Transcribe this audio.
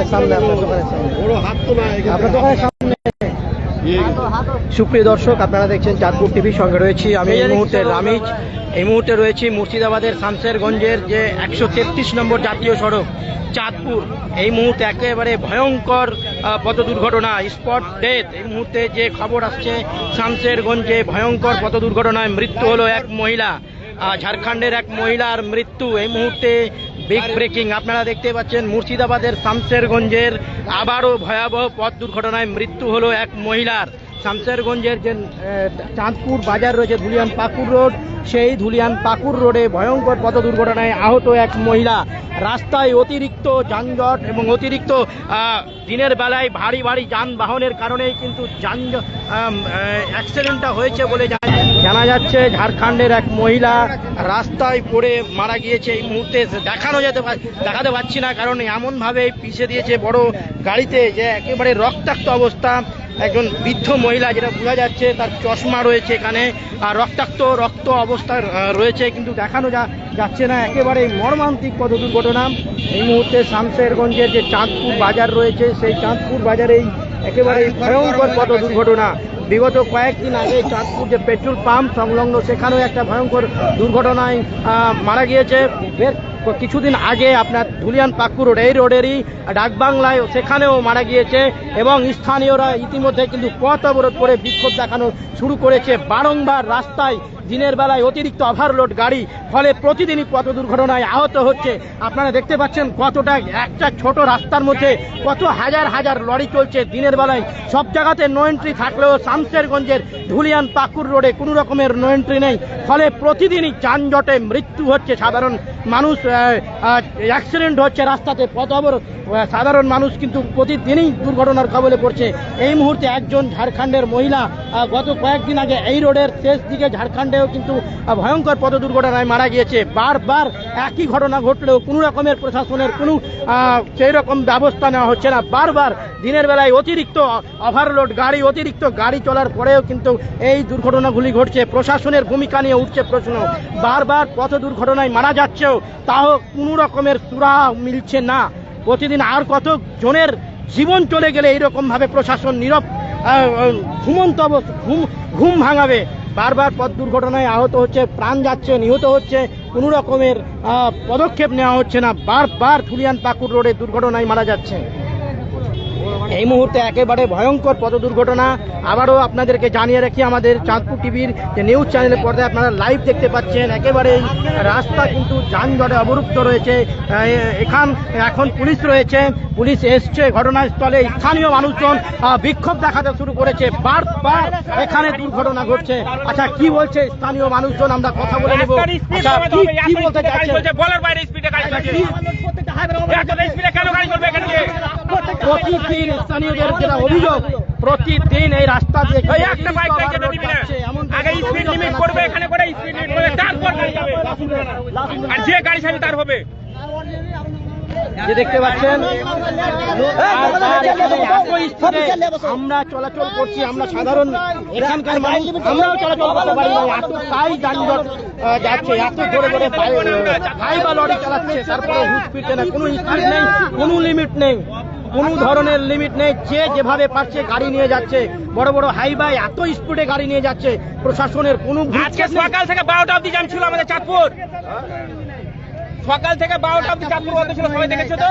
দোকানের সামনে, আপনার দোকানের সামনে, আপনার দোকানের সামনে। সুপ্রিয় দর্শক, আপনারা দেখছেন চাঁদপুর টিভির সঙ্গে রয়েছি আমি এই মুহূর্তে রামিজ। এই মুহূর্তে রয়েছি মুর্শিদাবাদের শামশেরগঞ্জের যে 133 নম্বর জাতীয় সড়ক চাঁদপুর। এই মুহূর্তে একেবারে ভয়ঙ্কর পথ দুর্ঘটনা, স্পট ডেথ। এই মুহূর্তে যে খবর আসছে, শামশেরগঞ্জে ভয়ঙ্কর পথ দুর্ঘটনায় মৃত্যু হলো এক মহিলা, ঝাড়খণ্ডের এক মহিলার মৃত্যু। এই মুহূর্তে বিগ ব্রেকিং, আপনারা দেখতে পাচ্ছেন মুর্শিদাবাদের শামশেরগঞ্জের আবারও ভয়াবহ পথ দুর্ঘটনায় মৃত্যু হলো এক মহিলার। শামশেরগঞ্জের যে চাঁদপুর বাজার রয়েছে, ধুলিয়ান পাকুর রোড, সেই ধুলিয়ান পাকুর রোডে ভয়ঙ্কর পথ দুর্ঘটনায় আহত এক মহিলা। রাস্তায় অতিরিক্ত যানজট এবং অতিরিক্ত দিনের বেলায় ভারী ভারী যানবাহনের কারণেই কিন্তু অ্যাক্সিডেন্টটা হয়েছে বলে জানা যাচ্ছে। ঝাড়খণ্ডের এক মহিলা রাস্তায় পড়ে মারা গিয়েছে। এই মুহূর্তে দেখাতে পারছি না, কারণ এমনভাবে পিছিয়ে দিয়েছে বড় গাড়িতে যে একেবারে রক্তাক্ত অবস্থা। একজন বৃদ্ধ মহিলা, যেটা বোঝা যাচ্ছে, তার চশমা রয়েছে এখানে, আর রক্ত অবস্থা রয়েছে, কিন্তু দেখানো যাচ্ছে না। একেবারে মর্মান্তিক পথ দুর্ঘটনা। এই মুহূর্তে শামশেরগঞ্জের যে চাঁদপুর বাজার রয়েছে, সেই চাঁদপুর বাজারেই একেবারে ভয়ঙ্কর পথ দুর্ঘটনা। বিগত কয়েকদিন আগে চাঁদপুর যে পেট্রোল পাম্প সংলগ্ন, সেখানেও একটা ভয়ঙ্কর দুর্ঘটনায় মারা গিয়েছে। কিছুদিন আগে আপনার ধুলিয়ান পাকুর রোড, এই রোডেরই ডাকবাংলায়, সেখানেও মারা গিয়েছে। এবং স্থানীয়রা ইতিমধ্যে কিন্তু পথ অবরোধ করে বিক্ষোভ দেখানো শুরু করেছে। বারংবার রাস্তায় দিনের বেলায় অতিরিক্ত ওভারলোড গাড়ি, ফলে প্রতিদিনই পথ দুর্ঘটনায় আহত হচ্ছে। আপনারা দেখতে পাচ্ছেন কতটা একটা ছোট রাস্তার মধ্যে কত হাজার হাজার লরি চলছে দিনের বেলায়। সব জায়গাতে নো এন্ট্রি থাকলেও শামশেরগঞ্জের ধুলিয়ান পাকুর রোডে কোনো রকমের নো এন্ট্রি নেই, ফলে প্রতিদিনই যানজটে মৃত্যু হচ্ছে সাধারণ মানুষ, অ্যাক্সিডেন্ট হচ্ছে রাস্তাতে, পথ অবরোধ। সাধারণ মানুষ কিন্তু প্রতিদিনই দুর্ঘটনার কবলে পড়ছে। এই মুহূর্তে একজন ঝাড়খণ্ডের মহিলা গত কয়েকদিন আগে এই রোডের শেষ দিকে ঝাড়খণ্ডেও কিন্তু ভয়ঙ্কর পথ দুর্ঘটনায় মারা গিয়েছে। বারবার একই ঘটনা ঘটলেও কোনো রকমের প্রশাসনের কোনো সেই রকম ব্যবস্থা নেওয়া হচ্ছে না। বারবার দিনের বেলায় অতিরিক্ত ওভারলোড গাড়ি, অতিরিক্ত গাড়ি চলার পরেও কিন্তু এই দুর্ঘটনাগুলি ঘটছে। প্রশাসনের ভূমিকা নিয়ে উঠছে প্রশ্ন। বারবার পথ দুর্ঘটনায় মারা যাচ্ছেও, তাও কোনো রকমের সুরা মিলছে না। প্রতিদিন আর কত জনের জীবন চলে গেলে এইরকমভাবে প্রশাসন নীরব ঘুমন্ত ঘুম ভাঙাবে। বারবার পথ দুর্ঘটনায় আহত হচ্ছে, প্রাণ যাচ্ছে, নিহত হচ্ছে, কোনো রকমের পদক্ষেপ নেওয়া হচ্ছে না। বারবার ধুলিয়ান পাকুর রোডে দুর্ঘটনায় মারা যাচ্ছে। এই মুহূর্তে একেবারে ভয়ঙ্কর পথ দুর্ঘটনা। আবারও আপনাদেরকে জানিয়ে রাখি, আমাদের চাঁদপুর টিভির যে নিউজ চ্যানেলের পর্দায় আপনারা লাইভ দেখতে পাচ্ছেন, একেবারে রাস্তা কিন্তু যানজটে অবরুদ্ধ রয়েছে। এখন পুলিশ রয়েছে, পুলিশ এসছে ঘটনাস্থলে। স্থানীয় মানুষজন বিক্ষোভ দেখাতে শুরু করেছে। বারবার এখানে দুর্ঘটনা ঘটছে। আচ্ছা, কি বলছে স্থানীয় মানুষজন, আমরা কথা বলে নেব। আচ্ছা, কি বলতে চাচ্ছেন? প্রতিদিন স্থানীয়দের যেটা অভিযোগ, প্রতিদিন এই রাস্তা দিয়ে একটা বাইক আগে স্পিড লিমিট করবে, এখানে করে স্পিড লিমিট করবে, তারপর আর যে গাড়ি সামনে তার হবে। যে দেখতে পাচ্ছেন আমরা চলাচল করছি, আমরা সাধারণ এখানকার মানুষ, আমরাও চলাচল করতে পারি না। এতটাই যানজট যাচ্ছে, এত ধরে ধরে হাই বা লরি চালাচ্ছে, তারপরে হুট ফিরছে না, কোনো স্পিড নেই, কোনো লিমিট নেই, কোনো ধরনের লিমিট নেই। যে যেভাবে পারছে গাড়ি নিয়ে যাচ্ছে, বড় বড় হাইওয়ে এত স্পিডে গাড়ি নিয়ে যাচ্ছে, প্রশাসনের কোনো। আজকে সকাল থেকে 12টা অবধি জ্যাম ছিল আমাদের চাঁদপুর, সকাল থেকে 12টা অবধি চাঁদপুর বন্ধ ছিল, সবাই দেখেছো তো।